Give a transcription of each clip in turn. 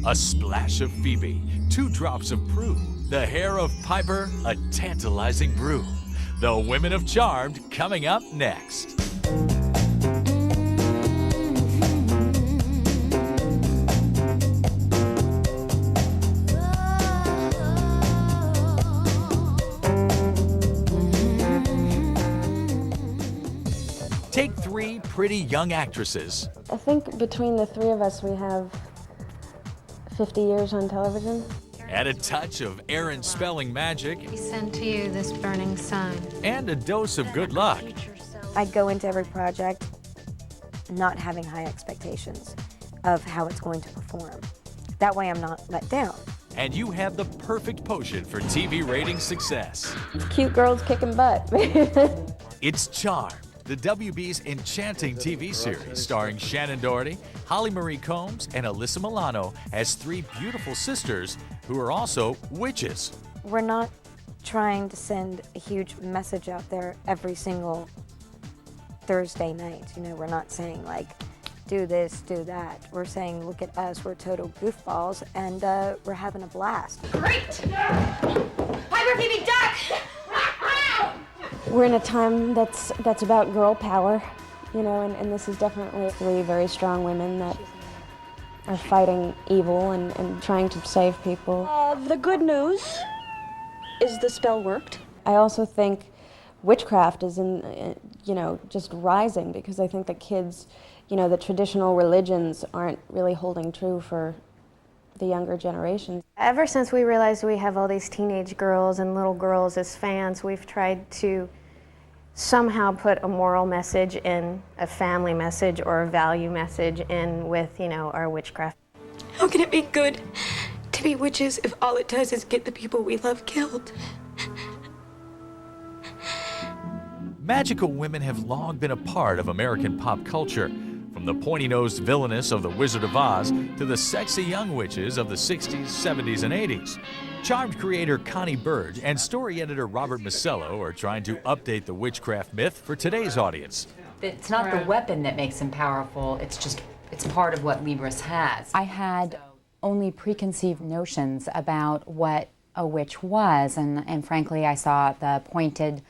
a splash of Phoebe, 2 drops of Prue, the hair of Piper, a tantalizing brew. The Women of Charmed coming up next. Take 3 pretty young actresses. I think between the 3 of us, we have 50 years on television. Add a touch of Aaron spelling magic. We send to you this burning sun. And a dose of good luck. I go into every project not having high expectations of how it's going to perform. That way I'm not let down. And you have the perfect potion for TV rating success. Cute girls kicking butt. It's Charmed, the WB's enchanting TV series starring Shannon Doherty, Holly Marie Combs, and Alyssa Milano as 3 beautiful sisters who are also witches. We're not trying to send a huge message out there every single Thursday night. You know, we're not saying like, do this, do that. We're saying, look at us, we're total goofballs, and we're having a blast. Great! Piper, Phoebe, duck! We're in a time that's about girl power, you know, and this is definitely 3 very strong women that are fighting evil and trying to save people. The good news is the spell worked. I also think witchcraft is just rising, because I think that kids, you know, the traditional religions aren't really holding true for the younger generations. Ever since we realized we have all these teenage girls and little girls as fans, we've tried to somehow put a moral message in, a family message or a value message in with, you know, our witchcraft. How can it be good to be witches if all it does is get the people we love killed? Magical women have long been a part of American pop culture. From the pointy-nosed villainess of The Wizard of Oz to the sexy young witches of the 60s, 70s, and 80s. Charmed creator Connie Burge and story editor Robert Masello are trying to update the witchcraft myth for today's audience. It's not the weapon that makes him powerful, it's part of what Libris has. I had only preconceived notions about what a witch was, and frankly I saw the pointed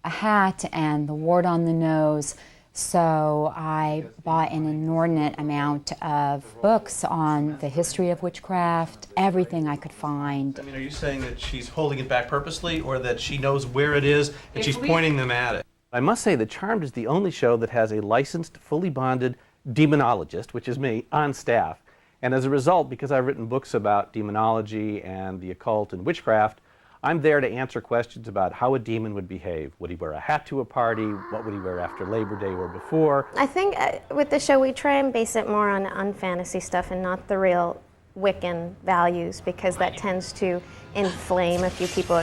hat and the wart on the nose. So I bought an inordinate amount of books on the history of witchcraft, everything I could find. I mean, are you saying that she's holding it back purposely, or that she knows where it is and she's pointing them at it? I must say that Charmed is the only show that has a licensed, fully bonded demonologist, which is me, on staff. And as a result, because I've written books about demonology and the occult and witchcraft, I'm there to answer questions about how a demon would behave. Would he wear a hat to a party? What would he wear after Labor Day or before? I think with the show we try and base it more on fantasy stuff and not the real Wiccan values, because that tends to inflame a few people.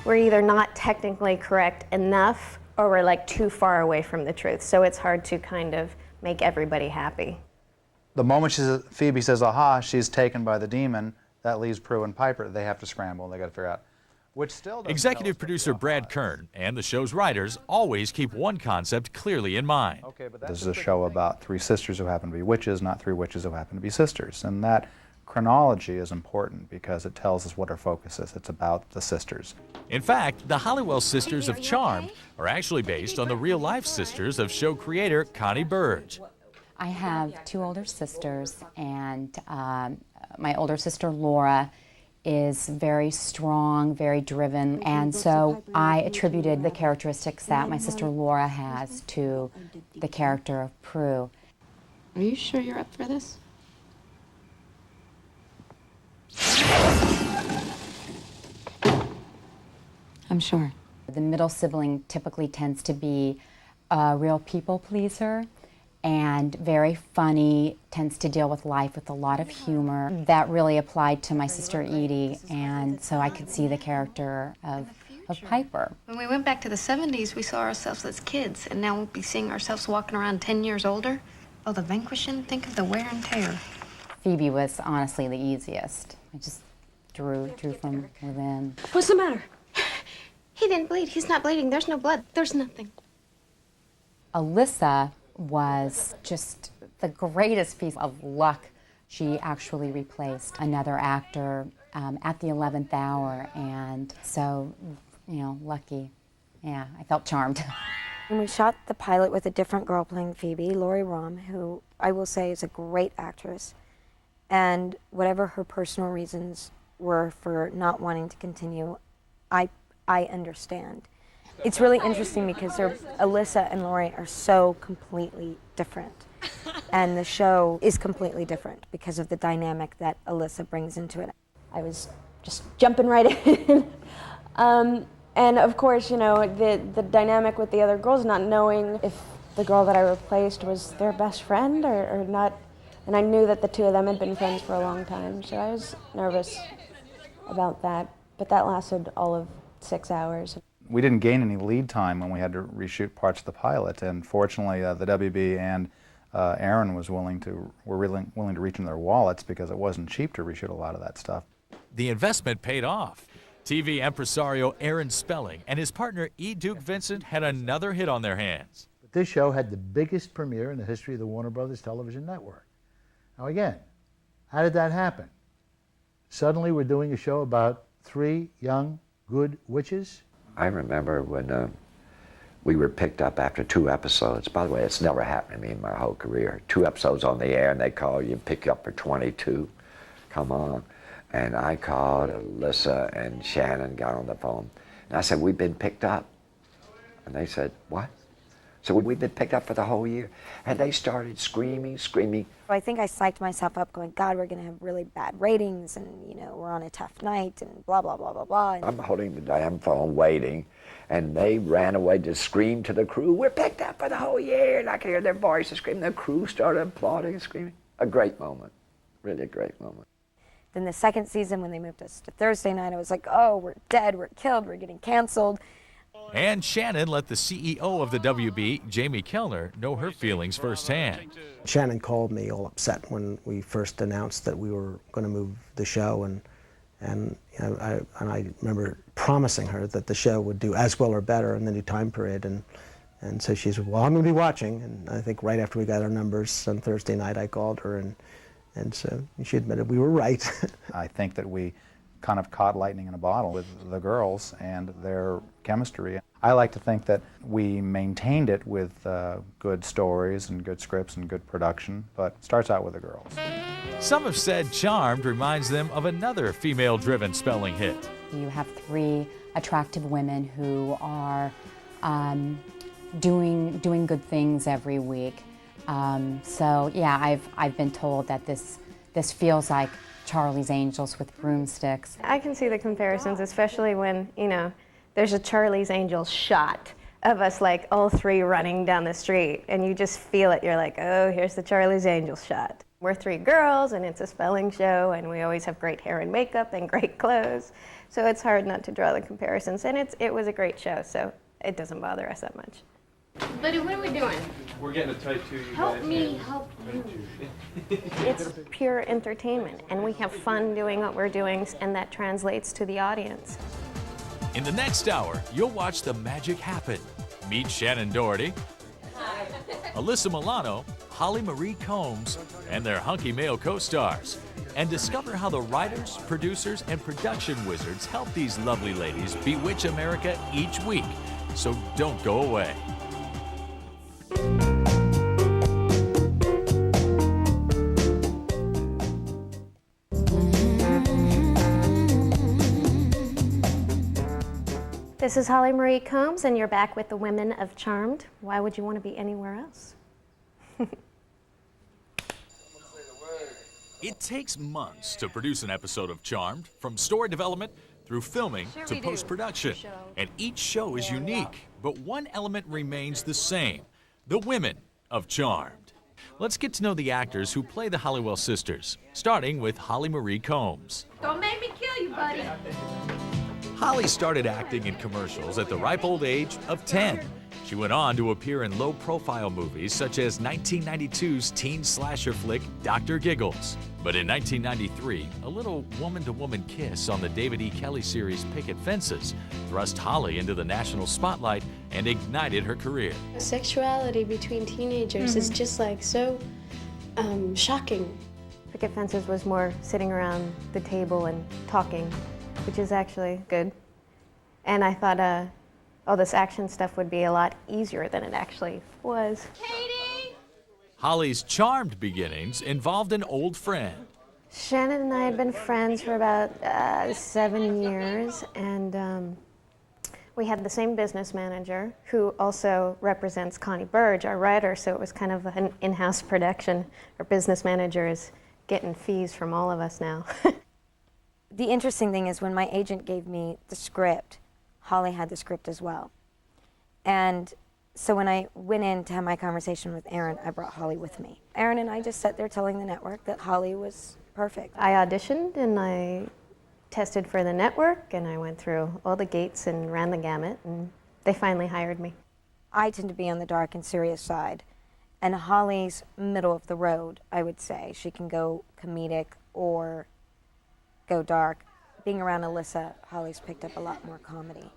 We're either not technically correct enough or we're like too far away from the truth. So it's hard to kind of make everybody happy. The moment Phoebe says, aha, she's taken by the demon, that leaves Prue and Piper. They have to scramble, and they got to figure out. Executive producer Brad Kern and the show's writers always keep one concept clearly in mind. This is a show about 3 sisters who happen to be witches, not 3 witches who happen to be sisters. And that chronology is important because it tells us what our focus is. It's about the sisters. In fact, the Halliwell sisters of Charmed are actually based on the real-life sisters of show creator Connie Burge. I have 2 older sisters, and my older sister Laura is very strong, very driven, and so I attributed the characteristics that my sister Laura has to the character of Prue. Are you sure you're up for this? I'm sure. The middle sibling typically tends to be a real people pleaser and very funny, tends to deal with life with a lot of humor. That really applied to my sister Edie, and so I could see the character of Piper. When we went back to the 70s, we saw ourselves as kids, and now we'll be seeing ourselves walking around 10 years older. Oh, the vanquishing, think of the wear and tear. Phoebe was honestly the easiest. I just drew from within. What's the matter? He didn't bleed. He's not bleeding. There's no blood. There's nothing. Alyssa was just the greatest piece of luck She actually replaced another actor at the 11th hour, and so, lucky. Yeah, I felt charmed. And we shot the pilot with a different girl playing Phoebe, Lori Rom, who I will say is a great actress. And whatever her personal reasons were for not wanting to continue, I understand. It's really interesting because Alyssa and Lori are so completely different. And the show is completely different because of the dynamic that Alyssa brings into it. I was just jumping right in. And of course, the dynamic with the other girls, not knowing if the girl that I replaced was their best friend or not. And I knew that the two of them had been friends for a long time, so I was nervous about that. But that lasted all of 6 hours. We didn't gain any lead time when we had to reshoot parts of the pilot, and fortunately the WB and Aaron were willing to reach in their wallets because it wasn't cheap to reshoot a lot of that stuff. The investment paid off. TV impresario Aaron Spelling and his partner E. Duke Vincent had another hit on their hands. But this show had the biggest premiere in the history of the Warner Brothers television network. Now again, how did that happen? Suddenly we're doing a show about 3 young, good witches? I remember when we were picked up after 2 episodes. By the way, it's never happened to me in my whole career. 2 episodes on the air and they call you and pick you up for 22. Come on. And I called Alyssa and Shannon, got on the phone. And I said, we've been picked up. And they said, what? So we've been picked up for the whole year. And they started screaming. I think I psyched myself up going, God, we're going to have really bad ratings and, we're on a tough night and blah, blah, blah, blah, blah. I'm holding the damn phone waiting. And they ran away to scream to the crew, we're picked up for the whole year. And I could hear their voices screaming. The crew started applauding and screaming. A great moment. Really a great moment. Then the second season, when they moved us to Thursday night, I was like, oh, we're dead, we're killed, we're getting canceled. And Shannon let the CEO of the WB, Jamie Kellner, know her feelings firsthand. Shannon called me all upset when we first announced that we were going to move the show, and I remember promising her that the show would do as well or better in the new time period, and so she said, well, I'm going to be watching. And I think right after we got our numbers on Thursday night, I called her, and so she admitted we were right. I think that we kind of caught lightning in a bottle with the girls and their chemistry. I like to think that we maintained it with good stories and good scripts and good production, but it starts out with the girls. Some have said Charmed reminds them of another female-driven Spelling hit. You have 3 attractive women who are doing good things every week. So yeah, I've been told that this feels like Charlie's Angels with broomsticks. I can see the comparisons, especially when, there's a Charlie's Angels shot of us like all 3 running down the street and you just feel it. You're like, oh, here's the Charlie's Angels shot. We're 3 girls and it's a spelling show and we always have great hair and makeup and great clothes. So it's hard not to draw the comparisons, and it was a great show, so it doesn't bother us that much. Buddy, what are we doing? We're getting a type 2, you Help guys. me help you. It's pure entertainment, and we have fun doing what we're doing, and that translates to the audience. In the next hour, you'll watch the magic happen. Meet Shannon Doherty, Alyssa Milano, Holly Marie Combs, and their hunky male co-stars. And discover how the writers, producers, and production wizards help these lovely ladies bewitch America each week. So don't go away. This is Holly Marie Combs, and you're back with the Women of Charmed. Why would you want to be anywhere else? It takes months to produce an episode of Charmed, from story development through filming to post-production. And each show is unique, but one element remains the same: the women of Charmed. Let's get to know the actors who play the Halliwell sisters, starting with Holly Marie Combs. Don't make me kill you, buddy. Holly started acting in commercials at the ripe old age of 10. She went on to appear in low-profile movies such as 1992's teen slasher flick Dr. Giggles. But in 1993, a little woman-to-woman kiss on the David E. Kelley series Picket Fences thrust Holly into the national spotlight and ignited her career. Sexuality between teenagers is just like so shocking. Picket Fences was more sitting around the table and talking, which is actually good. And I thought all this action stuff would be a lot easier than it actually was. Katie! Holly's charmed beginnings involved an old friend. Shannon and I had been friends for about 7 years, and we had the same business manager who also represents Connie Burge, our writer, so it was kind of an in-house production. Our business manager is getting fees from all of us now. The interesting thing is when my agent gave me the script, Holly had the script as well. And so when I went in to have my conversation with Aaron, I brought Holly with me. Aaron and I just sat there telling the network that Holly was perfect. I auditioned and I tested for the network and I went through all the gates and ran the gamut, and they finally hired me. I tend to be on the dark and serious side, and Holly's middle of the road, I would say. She can go comedic or go dark. Being around Alyssa, Holly's picked up a lot more comedy.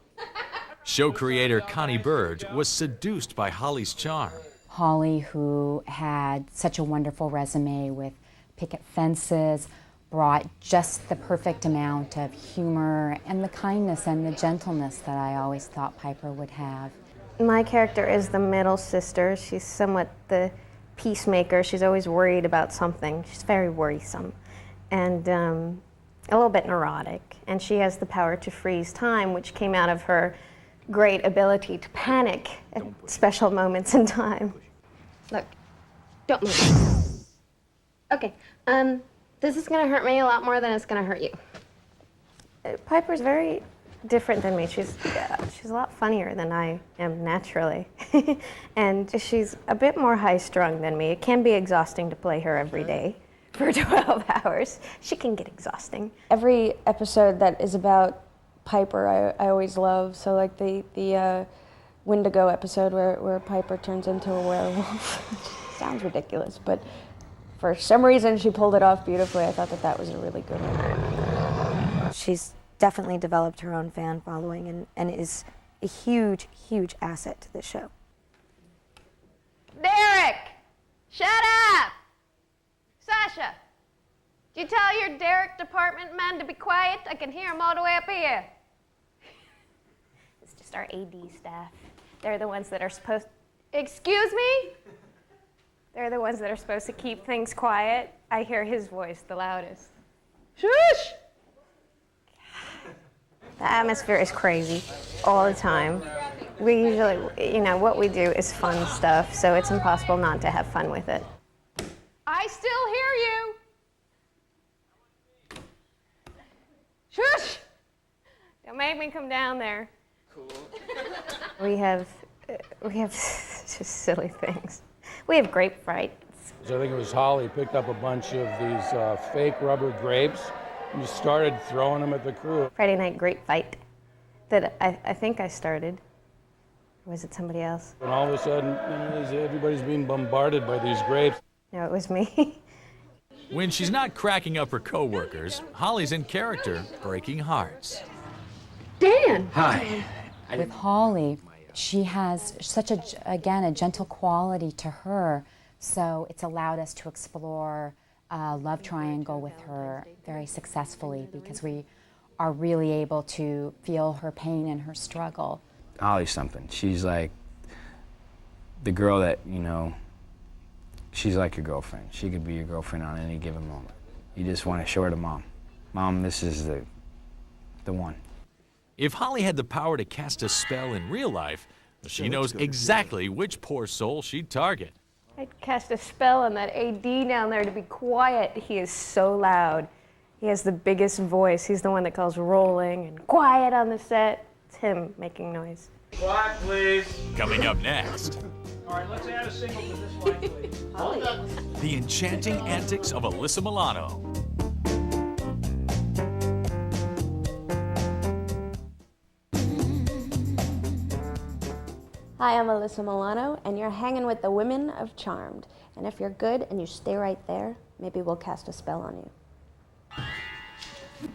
Show creator Connie Burge was seduced by Holly's charm. Holly, who had such a wonderful resume with Picket Fences, brought just the perfect amount of humor and the kindness and the gentleness that I always thought Piper would have. My character is the middle sister. She's somewhat the peacemaker. She's always worried about something. She's very worrisome and a little bit neurotic. And she has the power to freeze time, which came out of her great ability to panic at special moments in time. Look, don't move. Okay, this is gonna hurt me a lot more than it's gonna hurt you. Piper's very different than me. She's a lot funnier than I am naturally. And she's a bit more high-strung than me. It can be exhausting to play her every day for 12 hours. She can get exhausting. Every episode that is about Piper, I always love. So like the Wendigo episode where Piper turns into a werewolf. Sounds ridiculous, but for some reason she pulled it off beautifully. I thought that was a really good one. She's definitely developed her own fan following and is a huge, huge asset to this show. Derek! Shut up! Sasha! Did you tell your Derek department men to be quiet? I can hear them all the way up here. It's just our AD staff. They're the ones that are supposed... Excuse me? They're the ones that are supposed to keep things quiet. I hear his voice the loudest. Shush! The atmosphere is crazy all the time. We usually, what we do is fun stuff, so it's impossible not to have fun with it. I still hear you. Shush! Don't make me come down there. Cool. We have just silly things. We have grape fights. So I think it was Holly picked up a bunch of these fake rubber grapes and just started throwing them at the crew. Friday night grape fight that I think I started. Or was it somebody else? And all of a sudden, everybody's being bombarded by these grapes. No, it was me. When she's not cracking up her coworkers, Holly's in character, breaking hearts. Dan! Hi. With Holly, she has such a gentle quality to her, so it's allowed us to explore a love triangle with her very successfully because we are really able to feel her pain and her struggle. Holly's something. She's like the girl that, she's like your girlfriend. She could be your girlfriend on any given moment. You just want to show her to Mom. Mom, this is the one. If Holly had the power to cast a spell in real life, she knows exactly which poor soul she'd target. I'd cast a spell on that AD down there to be quiet. He is so loud. He has the biggest voice. He's the one that calls rolling and quiet on the set. It's him making noise. Quiet, please. Coming up next, All right, let's add a single to this line, please. Hold up. the enchanting antics of Alyssa Milano. Hi, I'm Alyssa Milano, and you're hanging with the women of Charmed. And if you're good and you stay right there, maybe we'll cast a spell on you.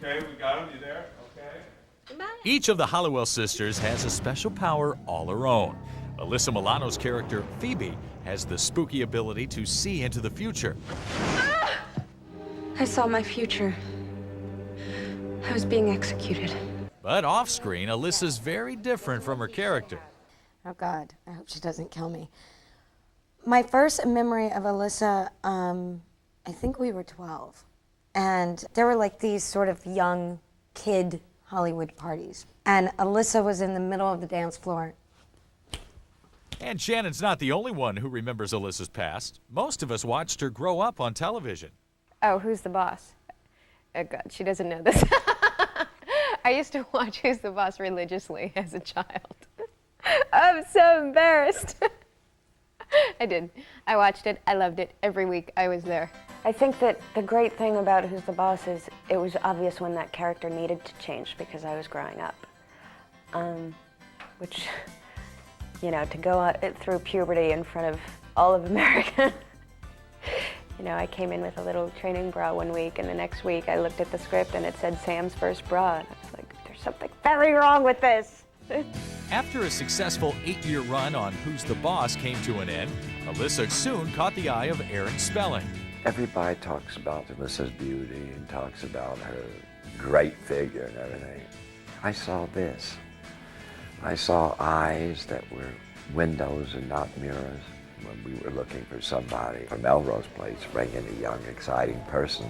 Okay, we got him. You there? Okay. Each of the Halliwell sisters has a special power all her own. Alyssa Milano's character, Phoebe, has the spooky ability to see into the future. I saw my future. I was being executed. But off-screen, Alyssa's very different from her character. Oh God, I hope she doesn't kill me. My first memory of Alyssa, I think we were 12. And there were like these sort of young kid Hollywood parties. And Alyssa was in the middle of the dance floor. And Shannon's not the only one who remembers Alyssa's past. Most of us watched her grow up on television. Oh, Who's the Boss? Oh God, she doesn't know this. I used to watch Who's the Boss religiously as a child. I'm so embarrassed. I did. I watched it. I loved it. Every week I was there. I think that the great thing about Who's the Boss is it was obvious when that character needed to change because I was growing up. Which, you know, to go out through puberty in front of all of America. You know, I came in with a little training bra one week, and the next week I looked at the script and it said Sam's first bra. And I was like, there's something very wrong with this. After a successful 8-year run on Who's the Boss came to an end, Alyssa soon caught the eye of Aaron Spelling. Everybody talks about Alyssa's beauty and talks about her great figure and everything. I saw this. I saw eyes that were windows and not mirrors. When we were looking for somebody from Melrose Place to bring in a young, exciting person,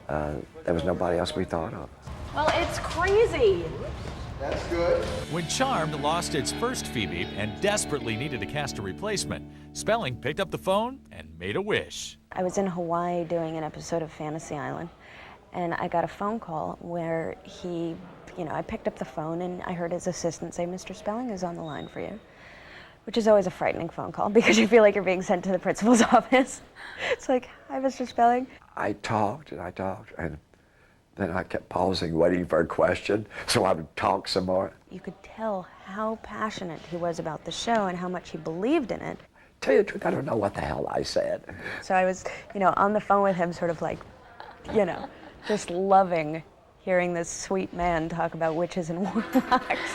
there was nobody else we thought of. Well, it's crazy. That's good. When Charmed lost its first Phoebe and desperately needed to cast a replacement, Spelling picked up the phone and made a wish. I was in Hawaii doing an episode of Fantasy Island, and I got a phone call where he, you know, I picked up the phone and I heard his assistant say, Mr. Spelling is on the line for you, which is always a frightening phone call because you feel like you're being sent to the principal's office. It's like, hi, Mr. Spelling. I talked, and then I kept pausing, waiting for a question, so I would talk some more. You could tell how passionate he was about the show and how much he believed in it. Tell you the truth, I don't know what the hell I said. So I was, you know, on the phone with him sort of like, you know, just loving hearing this sweet man talk about witches and warlocks.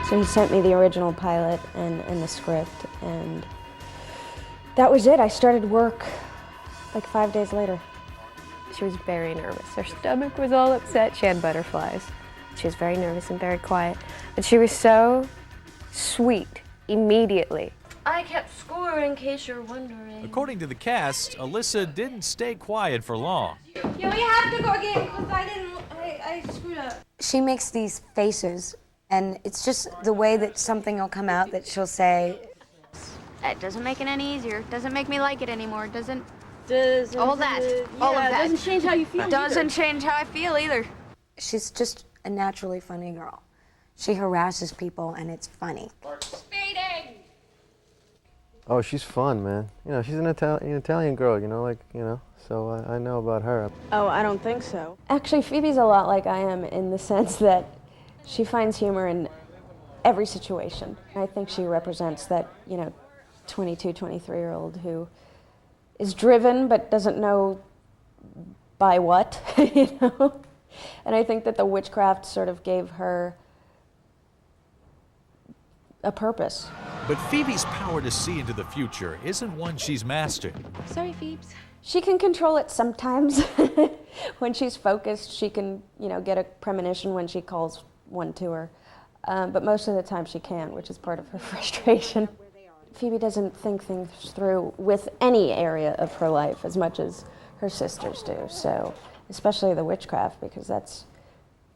So he sent me the original pilot and the script, and that was it. I started work like 5 days later. She was very nervous. Her stomach was all upset. She had butterflies. She was very nervous and very quiet. But she was so sweet immediately. I kept score in case you're wondering. According to the cast, Alyssa didn't stay quiet for long. Yeah, we have to go again because I screwed up. She makes these faces, and it's just the way that something will come out that she'll say. That doesn't make it any easier. Doesn't make me like it anymore. Doesn't all that. All of that. Doesn't change how you feel. Doesn't change how I feel either. She's just a naturally funny girl. She harasses people, and it's funny. Speeding! Oh, she's fun, man. You know, she's an Italian girl, you know, like, you know, so I know about her. Oh, I don't think so. Actually, Phoebe's a lot like I am in the sense that she finds humor in every situation. I think she represents that, you know, 22, 23-year-old who is driven but doesn't know by what, you know? And I think that the witchcraft sort of gave her a purpose. But Phoebe's power to see into the future isn't one she's mastered. Sorry, Phoebes. She can control it sometimes. When she's focused, she can, you know, get a premonition when she calls one to her. But most of the time she can't, which is part of her frustration. Phoebe doesn't think things through with any area of her life as much as her sisters do. So, especially the witchcraft, because that's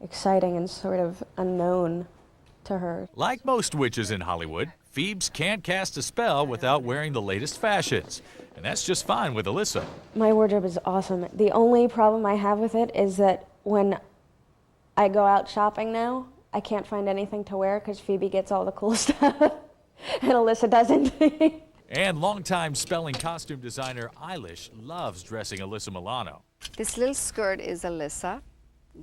exciting and sort of unknown to her. Like most witches in Hollywood, Phoebes can't cast a spell without wearing the latest fashions. And that's just fine with Alyssa. My wardrobe is awesome. The only problem I have with it is that when I go out shopping now, I can't find anything to wear because Phoebe gets all the cool stuff and Alyssa doesn't. And longtime Spelling costume designer Eilish loves dressing Alyssa Milano. This little skirt is Alyssa.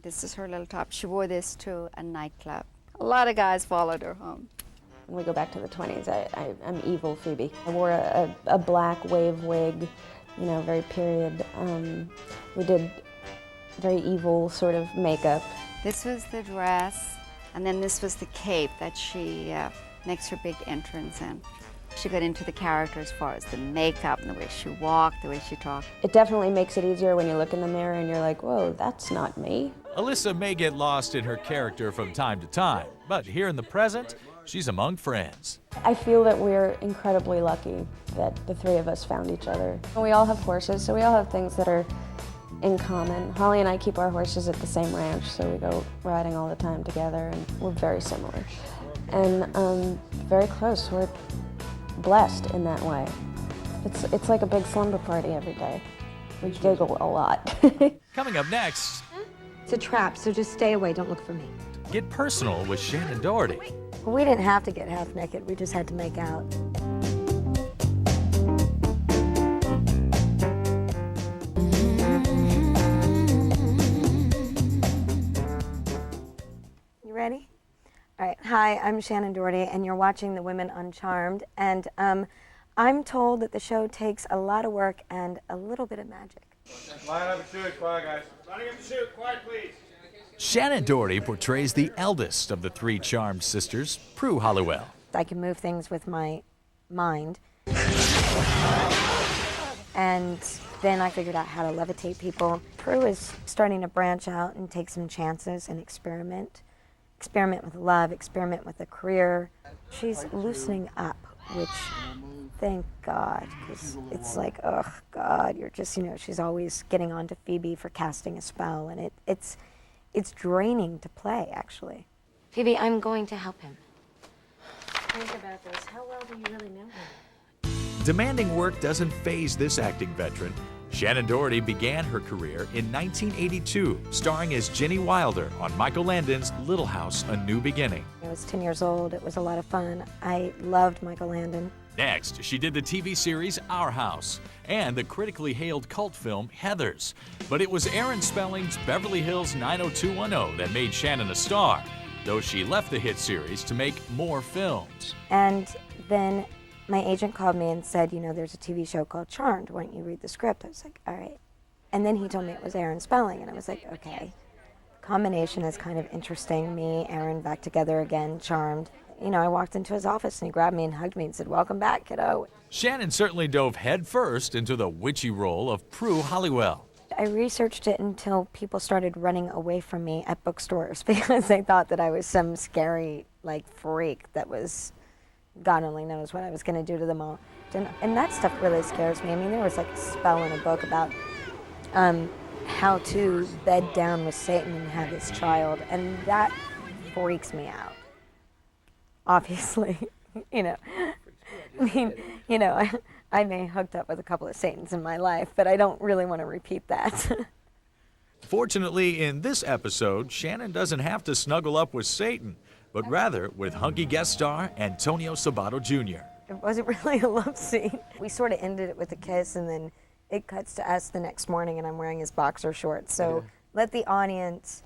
This is her little top. She wore this to a nightclub. A lot of guys followed her home. When we go back to the 20s, I'm evil Phoebe. I wore a black wave wig, you know, very period. We did very evil sort of makeup. This was the dress, and then this was the cape that she makes her big entrance in. She got into the character as far as the makeup and the way she walked, the way she talked. It definitely makes it easier when you look in the mirror and you're like, whoa, that's not me. Alyssa may get lost in her character from time to time, but here in the present, she's among friends. I feel that we're incredibly lucky that the three of us found each other. We all have horses, so we all have things that are in common. Holly and I keep our horses at the same ranch, so we go riding all the time together, and we're very similar. And very close. We're blessed in that way. It's like a big slumber party every day. We giggle a lot. Coming up next, It's a trap, so just stay away. Don't look for me. get personal with Shannon Doherty. We didn't have to get half naked. We just had to make out. You ready? All right. Hi, I'm Shannon Doherty, and you're watching The Women on Charmed. And I'm told that the show takes a lot of work and a little bit of magic. Line up and shoot. Quiet, guys. Lining up and shoot. Quiet, please. Shannon Doherty portrays the eldest of the three Charmed sisters, Prue Halliwell. I can move things with my mind. And then I figured out how to levitate people. Prue is starting to branch out and take some chances and experiment. Experiment with love, experiment with a career. She's loosening up, which, thank God, because it's like, oh God, you're just, she's always getting on to Phoebe for casting a spell, and it's draining to play, actually. Phoebe, I'm going to help him. Think about this. How well do you really know him? Demanding work doesn't faze this acting veteran. Shannon Doherty began her career in 1982, starring as Ginny Wilder on Michael Landon's Little House, A New Beginning. I was 10 years old. It was a lot of fun. I loved Michael Landon. Next, she did the TV series Our House and the critically hailed cult film Heathers. But it was Aaron Spelling's Beverly Hills 90210 that made Shannon a star, though she left the hit series to make more films. And then my agent called me and said, there's a TV show called Charmed. Why don't you read the script? I was like, all right. And then he told me it was Aaron Spelling, and I was like, okay. Combination is kind of interesting. Me, Aaron, back together again, Charmed. I walked into his office and he grabbed me and hugged me and said, welcome back, kiddo. Shannon certainly dove headfirst into the witchy role of Prue Halliwell. I researched it until people started running away from me at bookstores because they thought that I was some scary, freak that was, God only knows what I was going to do to them all. And that stuff really scares me. I mean, there was a spell in a book about how to bed down with Satan and have his child, and that freaks me out. Obviously, I may have hooked up with a couple of Satans in my life, but I don't really want to repeat that. Fortunately, in this episode, Shannon doesn't have to snuggle up with Satan, but rather with hunky guest star Antonio Sabato Jr. It wasn't really a love scene. We sort of ended it with a kiss, and then it cuts to us the next morning, and I'm wearing his boxer shorts. So let the audience,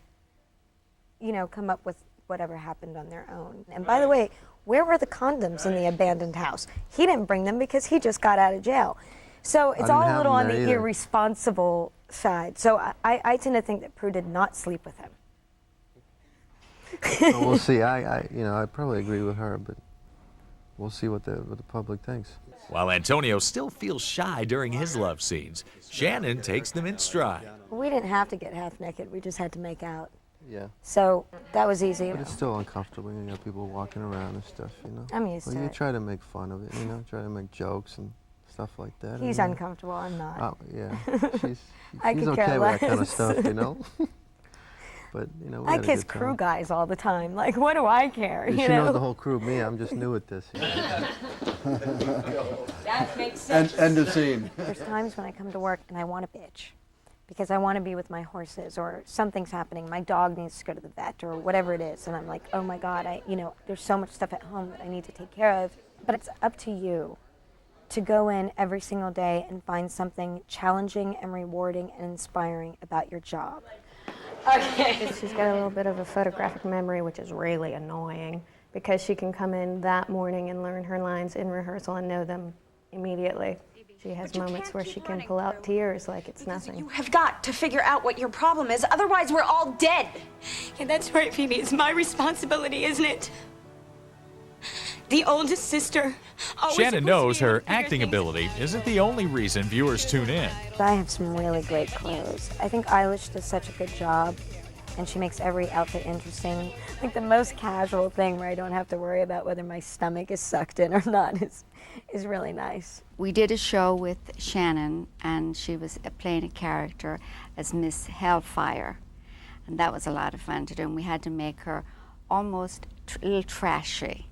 come up with whatever happened on their own. And by the way, where were the condoms in the abandoned house? He didn't bring them because he just got out of jail. So it's all a little on the irresponsible side. So I tend to think that Prue did not sleep with him. Well, we'll see. I probably agree with her, but we'll see what the public thinks. While Antonio still feels shy during his love scenes, Shannon takes them in stride. We didn't have to get half naked. We just had to make out. Yeah. So that was easy. But it's still uncomfortable. You got people walking around and stuff, I'm used to you it. try to make fun of it, try to make jokes and stuff like that. He's uncomfortable. I'm not. Oh, yeah. She's I could okay care with that kind of less. stuff, But, we I had a kiss good time. crew guys all the time. Like, what do I care? She knows the whole crew. Me, I'm just new at this. That makes sense. End of scene. There's times when I come to work and I want to bitch because I want to be with my horses or something's happening. My dog needs to go to the vet or whatever it is. And I'm like, oh my God, there's so much stuff at home that I need to take care of. But it's up to you to go in every single day and find something challenging and rewarding and inspiring about your job. Okay. She's got a little bit of a photographic memory, which is really annoying because she can come in that morning and learn her lines in rehearsal and know them immediately. She has moments where she can pull out tears like it's nothing. You have got to figure out what your problem is, otherwise we're all dead. Yeah, that's right, Phoebe. It's my responsibility, isn't it? The oldest sister. Shannon knows her acting ability isn't the only reason viewers tune in. I have some really great clothes. I think Eilish does such a good job, and she makes every outfit interesting. Like the most casual thing where I don't have to worry about whether my stomach is sucked in or not is really nice. We did a show with Shannon, and she was playing a character as Miss Hellfire. And that was a lot of fun to do, and we had to make her almost a little trashy.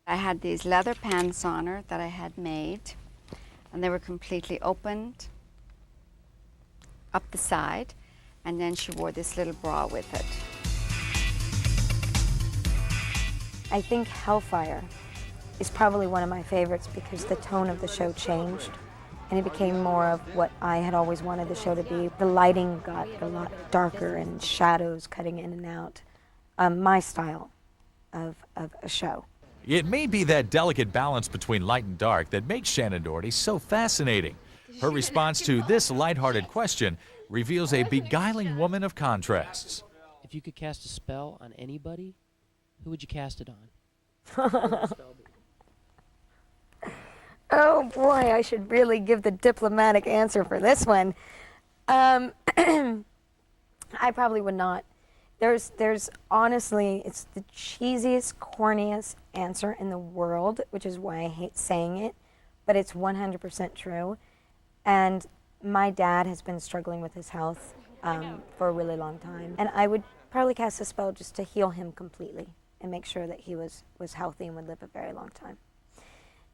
I had these leather pants on her that I had made, and they were completely opened up the side, and then she wore this little bra with it. I think Hellfire is probably one of my favorites because the tone of the show changed and it became more of what I had always wanted the show to be. The lighting got a lot darker and shadows cutting in and out. My style of a show. It may be that delicate balance between light and dark that makes Shannon Doherty so fascinating. Her response to this lighthearted question reveals a beguiling woman of contrasts. If you could cast a spell on anybody, who would you cast it on? Oh boy, I should really give the diplomatic answer for this one. I probably would not. There's honestly, it's the cheesiest, corniest answer in the world, which is why I hate saying it, but it's 100% true. And my dad has been struggling with his health for a really long time. And I would probably cast a spell just to heal him completely and make sure that he was healthy and would live a very long time.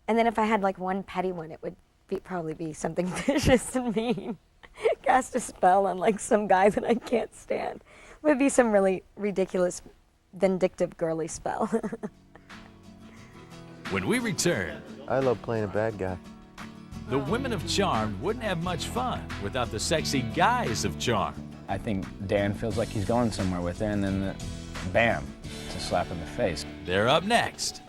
And then if I had like one petty one, it would probably be something vicious and mean. Cast a spell on like some guy that I can't stand. It would be some really ridiculous, vindictive, girly spell. When we return, I love playing a bad guy. the women of Charmed wouldn't have much fun without the sexy guys of Charmed. I think Dan feels like he's going somewhere with her, and then bam, it's a slap in the face. They're up next.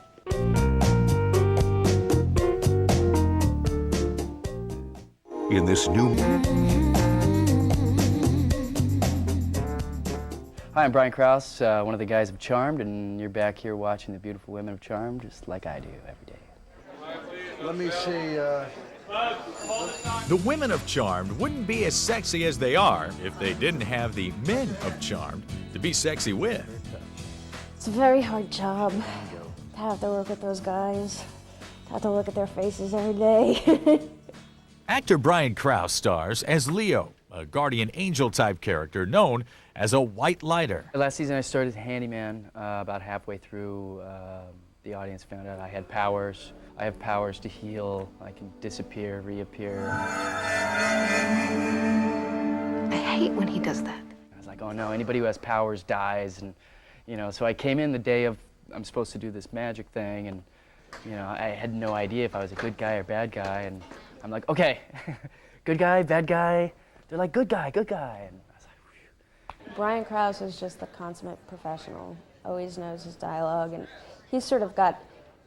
In this new... Hi, I'm Brian Krause, one of the guys of Charmed, and you're back here watching the beautiful women of Charmed, just like I do every day. Let me see. The women of Charmed wouldn't be as sexy as they are if they didn't have the men of Charmed to be sexy with. It's a very hard job to have to work with those guys, to have to look at their faces every day. Actor Brian Krause stars as Leo, a guardian angel type character known as a white lighter. Last season I started Handyman. About halfway through, the audience found out I had powers. I have powers to heal. I can disappear, reappear. I hate when he does that. I was like, oh no, anybody who has powers dies. And, you know, so I came in the day of, I'm supposed to do this magic thing, and, you know, I had no idea if I was a good guy or bad guy. And I'm like, okay, good guy, bad guy. They're like, good guy, good guy. And I was like, Brian Krause is just the consummate professional, always knows his dialogue, and he's sort of got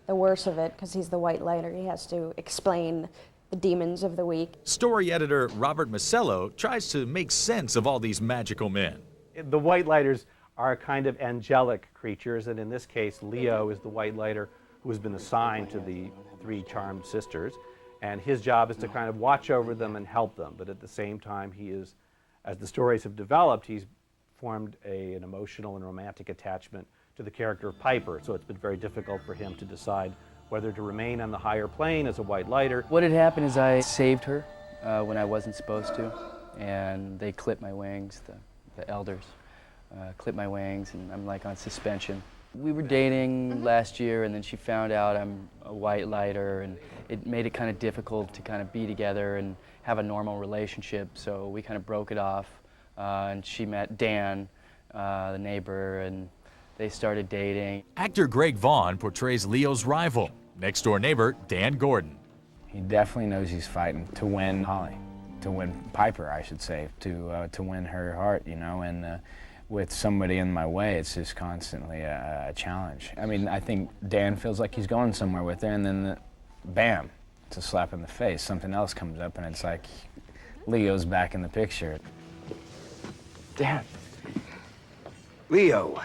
the worst of it because he's the white lighter. He has to explain the demons of the week. Story editor Robert Masello tries to make sense of all these magical men. The white lighters are kind of angelic creatures, and in this case, Leo is the white lighter who has been assigned to the three Charmed sisters, and his job is to kind of watch over them and help them, but at the same time, he is, as the stories have developed, he's formed an emotional and romantic attachment to the character of Piper, so it's been very difficult for him to decide whether to remain on the higher plane as a white lighter. what had happened is I saved her when I wasn't supposed to, and they clipped my wings, the elders clipped my wings, and I'm like on suspension. We were dating last year, and then she found out I'm a white lighter, and it made it kind of difficult to kind of be together and have a normal relationship, so we kind of broke it off, and she met Dan, the neighbor, and they started dating. Actor Greg Vaughn portrays Leo's rival, next-door neighbor Dan Gordon. He definitely knows he's fighting to win Holly, to win Piper, I should say, to win her heart, you know, and with somebody in my way, it's just constantly a challenge. I mean, I think Dan feels like he's going somewhere with her, and then bam, it's a slap in the face. Something else comes up, and it's like Leo's back in the picture. Dan. Leo.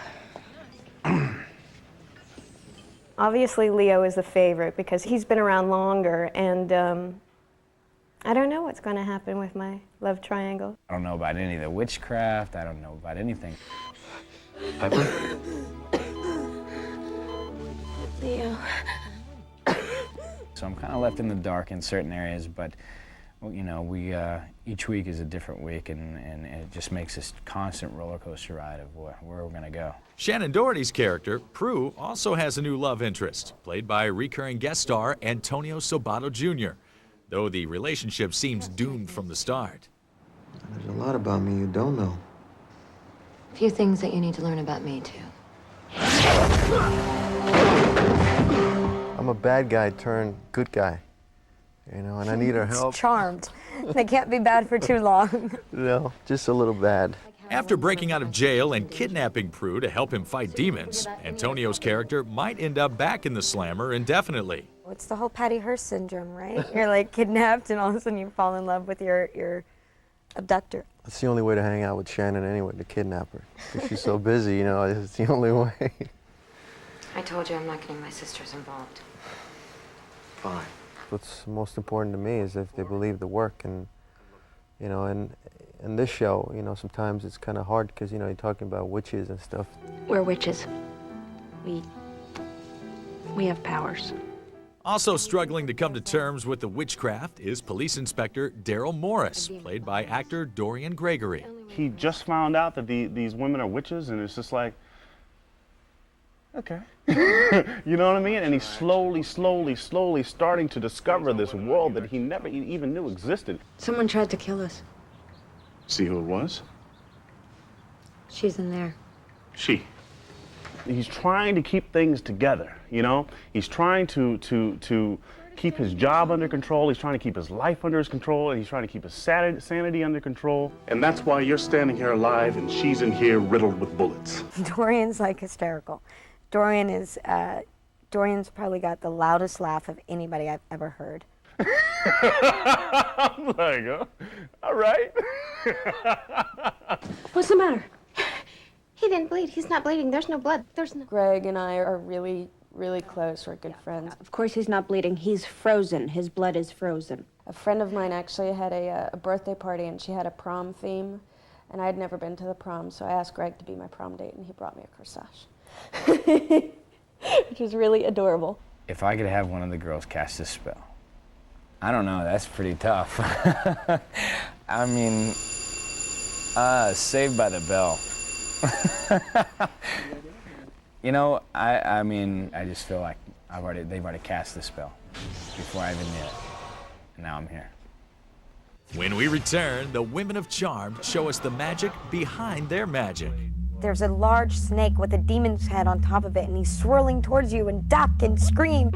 Obviously, Leo is the favorite because he's been around longer, and I don't know what's going to happen with my love triangle. I don't know about any of the witchcraft. I don't know about anything. Pepper? Leo. So I'm kind of left in the dark in certain areas, but you know, we each week is a different week, and it just makes this constant roller coaster ride of where we're going to go. Shannon Doherty's character, Prue, also has a new love interest, played by recurring guest star Antonio Sabato Jr., though the relationship seems doomed from the start. There's a lot about me you don't know. A few things that you need to learn about me, too. I'm a bad guy turned good guy, you know, and I need her help. Charmed. They can't be bad for too long. No, just a little bad. After breaking out of jail and kidnapping Prue to help him fight demons, Antonio's character might end up back in the slammer indefinitely. It's the whole Patty Hearst syndrome, right? You're like kidnapped and all of a sudden you fall in love with your abductor. That's the only way to hang out with Shannon anyway, to kidnap her. Because she's so busy, you know, it's the only way. I told you I'm not getting my sisters involved. Fine. What's most important to me is if they believe the work, and, you know, and in this show, you know, sometimes it's kind of hard because, you know, you're talking about witches and stuff. We're witches. We have powers. Also struggling to come to terms with the witchcraft is Police Inspector Daryl Morris, played by actor Dorian Gregory. He just found out that these women are witches, and it's just like, okay. You know what I mean? And he's slowly starting to discover this world that he never even knew existed. Someone tried to kill us. See who it was? She's in there. She. He's trying to keep things together, you know? He's trying to keep his job under control. He's trying to keep his life under his control, and he's trying to keep his sanity under control. And that's why you're standing here alive, and she's in here riddled with bullets. Dorian's like hysterical. Dorian's probably got the loudest laugh of anybody I've ever heard. I'm like, oh, all right. What's the matter? He didn't bleed. He's not bleeding. There's no blood. There's no... Greg and I are really, really close. We're good friends. Of course he's not bleeding. He's frozen. His blood is frozen. A friend of mine actually had a birthday party, and she had a prom theme, and I'd never been to the prom, so I asked Greg to be my prom date, and he brought me a corsage, which was really adorable. If I could have one of the girls cast a spell, I don't know, that's pretty tough. I mean, Saved by the Bell. You know, I mean, I just feel like they've already cast the spell before I even knew it. And now I'm here. When we return, the women of Charmed show us the magic behind their magic. There's a large snake with a demon's head on top of it, and he's swirling towards you, and duck and scream.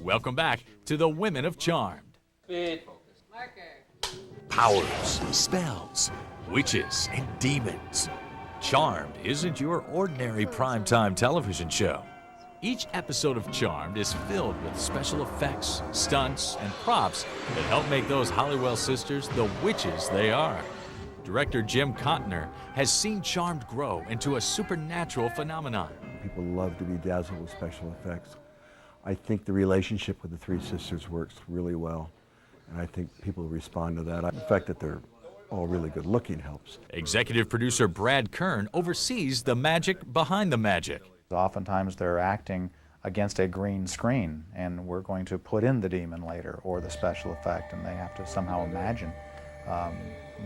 Welcome back to the Women of Charmed. Powers, spells, witches, and demons. Charmed isn't your ordinary primetime television show. Each episode of Charmed is filled with special effects, stunts, and props that help make those Halliwell sisters the witches they are. Director Jim Contner has seen Charmed grow into a supernatural phenomenon. People love to be dazzled with special effects. I think the relationship with the three sisters works really well, and I think people respond to that. The fact that they're all really good looking helps. Executive producer Brad Kern oversees the magic behind the magic. Oftentimes they're acting against a green screen, and we're going to put in the demon later or the special effect, and they have to somehow imagine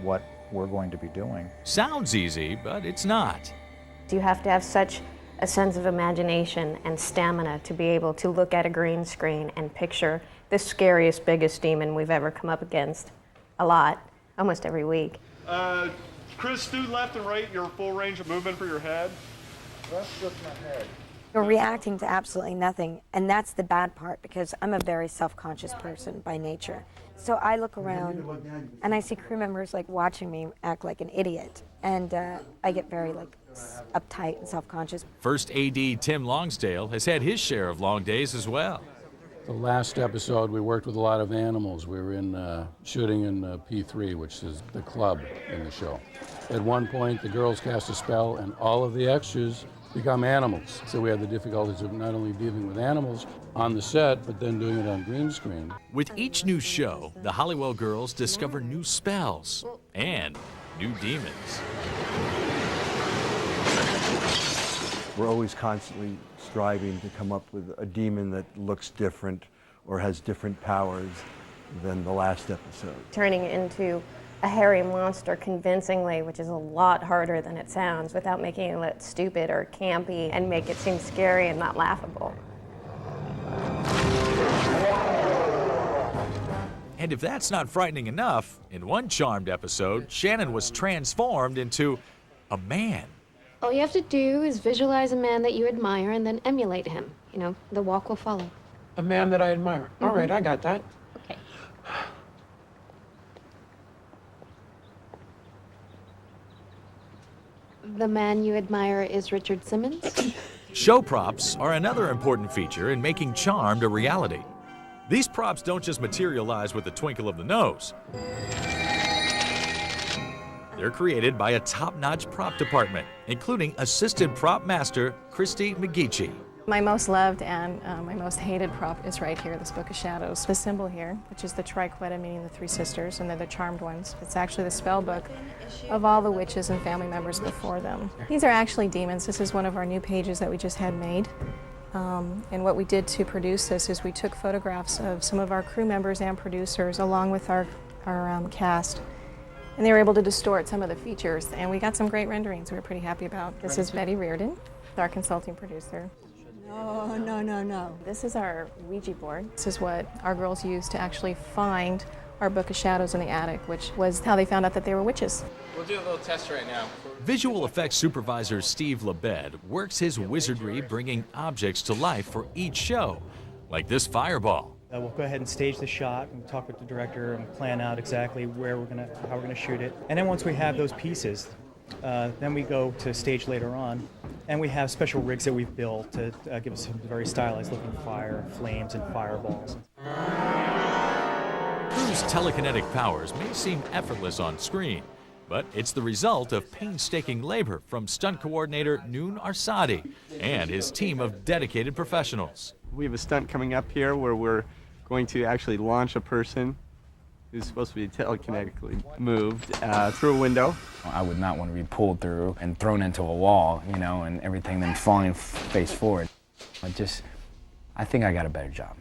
what we're going to be doing. Sounds easy, but it's not. You have to have such a sense of imagination and stamina to be able to look at a green screen and picture the scariest, biggest demon we've ever come up against. A lot, almost every week. Chris, do left and right, your full range of movement for your head. That's just my head. You're reacting to absolutely nothing, and that's the bad part, because I'm a very self-conscious person by nature. So I look around and I see crew members like watching me act like an idiot, and I get very like uptight and self-conscious. First AD Tim Longsdale has had his share of long days as well. The last episode, we worked with a lot of animals. We were in shooting in P3, which is the club in the show. At one point, the girls cast a spell, and all of the extras become animals. So we had the difficulties of not only dealing with animals on the set, but then doing it on green screen. With each new show, the Halliwell girls discover new spells and new demons. We're always constantly striving to come up with a demon that looks different or has different powers than the last episode. Turning into a hairy monster convincingly, which is a lot harder than it sounds, without making it look stupid or campy and make it seem scary and not laughable. And if that's not frightening enough, in one Charmed episode, Shannon was transformed into a man. All you have to do is visualize a man that you admire and then emulate him. You know, the walk will follow. A man that I admire. All right, I got that. Okay. The man you admire is Richard Simmons? Show props are another important feature in making Charmed a reality. These props don't just materialize with the twinkle of the nose. They're created by a top-notch prop department, including assistant prop master Christy McGeechee. My most loved and my most hated prop is right here, this Book of Shadows. The symbol here, which is the triqueta, meaning the three sisters, and they're the charmed ones. It's actually the spell book of all the witches and family members before them. These are actually demons. This is one of our new pages that we just had made. And what we did to produce this is we took photographs of some of our crew members and producers along with our cast. And they were able to distort some of the features, and we got some great renderings we were pretty happy about. This is Betty Reardon, our consulting producer. No, no, no, no. This is our Ouija board. This is what our girls used to actually find our Book of Shadows in the attic, which was how they found out that they were witches. We'll do a little test right now. Visual effects supervisor Steve Labed works his wizardry bringing objects to life for each show, like this fireball. We'll go ahead and stage the shot and talk with the director and plan out exactly how we're gonna shoot it. And then once we have those pieces, then we go to stage later on, and we have special rigs that we've built to give us some very stylized looking fire, flames, and fireballs. Crew's telekinetic powers may seem effortless on screen, but it's the result of painstaking labor from stunt coordinator Noon Arsadi and his team of dedicated professionals. We have a stunt coming up here where we're going to actually launch a person who's supposed to be telekinetically moved through a window. I would not want to be pulled through and thrown into a wall, you know, and everything then falling face forward. I think I got a better job.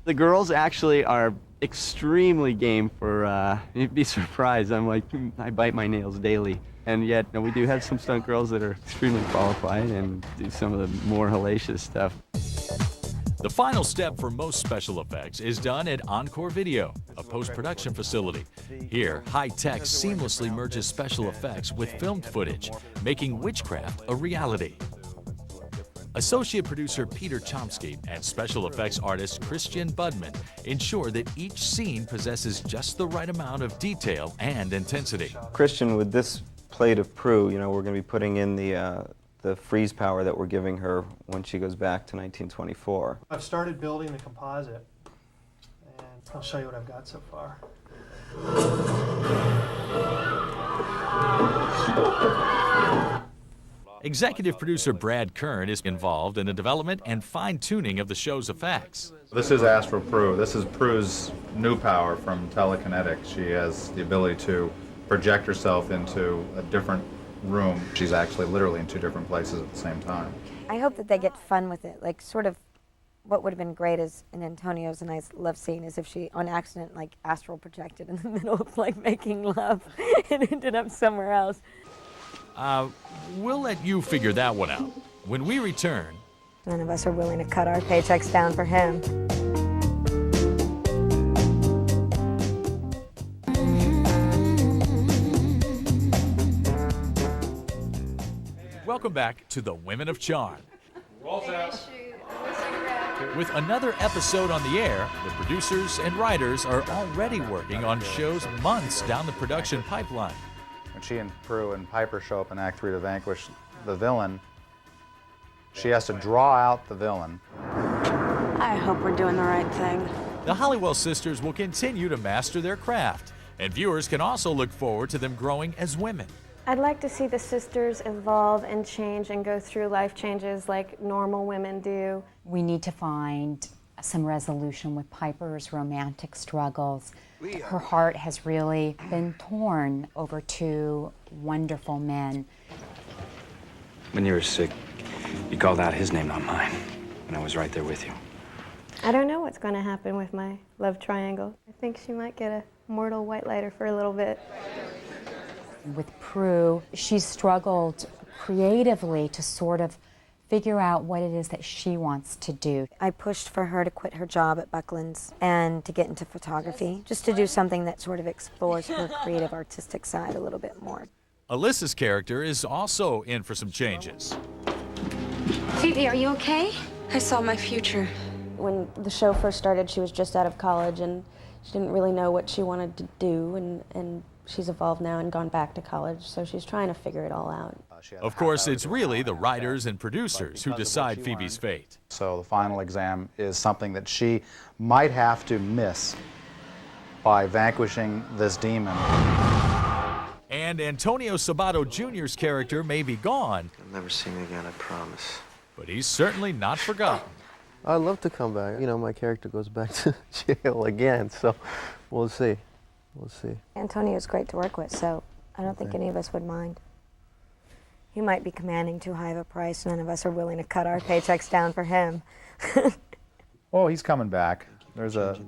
The girls actually are extremely game for, you'd be surprised. I'm like, I bite my nails daily. And yet, we do have some stunt girls that are extremely qualified and do some of the more hellacious stuff. The final step for most special effects is done at Encore Video, a post-production facility. Here, high-tech seamlessly merges special effects with filmed footage, making witchcraft a reality. Associate producer Peter Chomsky and special effects artist Christian Budman ensure that each scene possesses just the right amount of detail and intensity. Christian, with this plate of Prue, we're going to be putting in the freeze power that we're giving her when she goes back to 1924. I've started building the composite, and I'll show you what I've got so far. Executive producer Brad Kern is involved in the development and fine-tuning of the show's effects. This is Astral Prue. This is Prue's new power from telekinetics. She has the ability to project herself into a different room. She's actually literally in two different places at the same time. I hope that they get fun with it. Like, sort of what would have been great is in Antonio's and I's love scene is if she on accident like astral projected in the middle of like making love and ended up somewhere else. We'll let you figure that one out. When we return, none of us are willing to cut our paychecks down for him. welcome back to the Women of Charm. Rolls out. With another episode on the air, the producers and writers are already working on shows months down the production pipeline. When she and Prue and Piper show up in Act 3 to vanquish the villain, she has to draw out the villain. I hope we're doing the right thing. The Halliwell sisters will continue to master their craft, and viewers can also look forward to them growing as women. I'd like to see the sisters evolve and change and go through life changes like normal women do. We need to find some resolution with Piper's romantic struggles. Her heart has really been torn over two wonderful men. When you were sick, you called out his name, not mine, and I was right there with you. I don't know what's going to happen with my love triangle. I think she might get a mortal white lighter for a little bit. With Prue, she's struggled creatively to sort of figure out what it is that she wants to do. I pushed for her to quit her job at Buckland's and to get into photography, just to do something that sort of explores her creative artistic side a little bit more. Alyssa's character is also in for some changes. Phoebe, are you okay? I saw my future. When the show first started, she was just out of college and she didn't really know what she wanted to do, and she's evolved now and gone back to college, so she's trying to figure it all out. Of course, it's really the writers and producers who decide Phoebe's fate. So the final exam is something that she might have to miss by vanquishing this demon. And Antonio Sabato Jr.'s character may be gone, You'll never see me again, I promise. but he's certainly not forgotten. I'd love to come back. You know, my character goes back to jail again, so we'll see. We'll see. Antonio's great to work with, so I don't think any of us would mind. He might be commanding too high of a price. None of us are willing to cut our paychecks down for him. Oh, he's coming back. There's a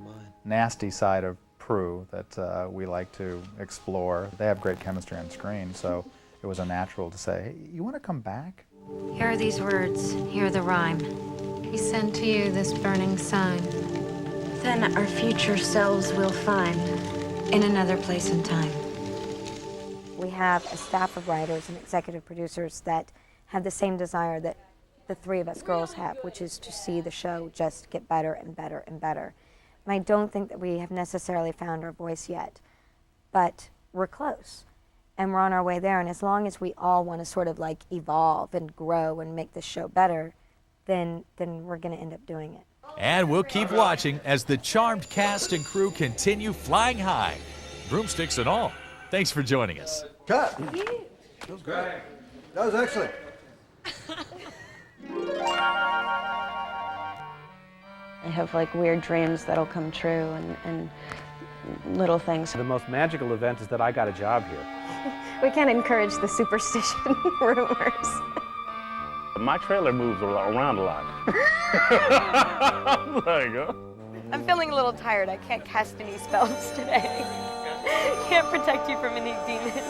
nasty side of Prue that we like to explore. They have great chemistry on screen, so it was a natural to say, hey, you want to come back? Here are these words. Hear the rhyme. We send to you this burning sign. Then our future selves will find in another place and time. We have a staff of writers and executive producers that have the same desire that the three of us girls have, which is to see the show just get better and better and better. And I don't think that we have necessarily found our voice yet, but we're close. And we're on our way there, and as long as we all want to sort of like evolve and grow and make this show better, then we're going to end up doing it. And we'll keep watching as the charmed cast and crew continue flying high, broomsticks and all. Thanks for joining us. Cut! That was great. That was excellent. I have like weird dreams that'll come true and little things. The most magical event is that I got a job here. We can't encourage the superstition rumors. My trailer moves around a lot. There you go. I'm feeling a little tired. I can't cast any spells today. Can't protect you from any demons.